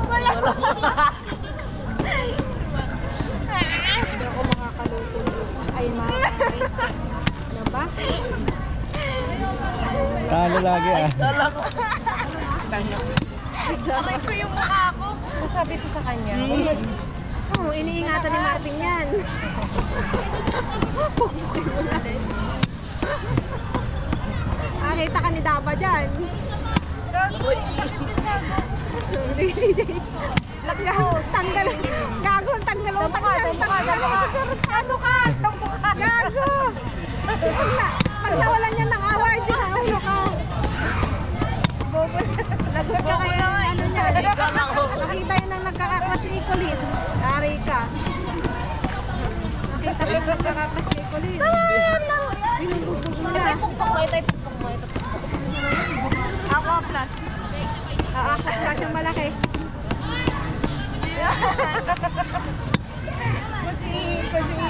Wala. Hindi ako makakaluto dito. Ay, ano ba? Talo lagi ah. Kamay ko yung mukha ko. Sabi ko sa kanya. Oo, iniingatan ni Martin yan. Kita ka ni Daba dyan. Tanggal. Gago, tanggal utak yan. Ano ka? Gago. Pag nawalan niya ng award dyan, ulo ka. Lagot ka kaya ano niya. Nakita yun ng nagkakakrush ni Colin. Ari ka. Nakita ko yung nagkakakrush ni Colin. Binubugbog mo niya. Pukpok mo, ito pukpok mo. Ako plus. Crush yung malaki. Kasi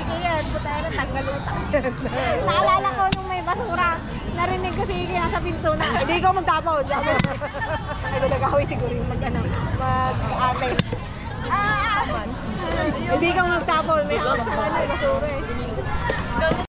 ko yan. Buta na tanggal utak. Naalala ko nung may basura. Narinig ko si Iki nasa pinto na. Hindi ko magtapon. Ay, nag-ahoy siguro yung mag-ate. Hindi ko magtapon. May hawak sa basura eh.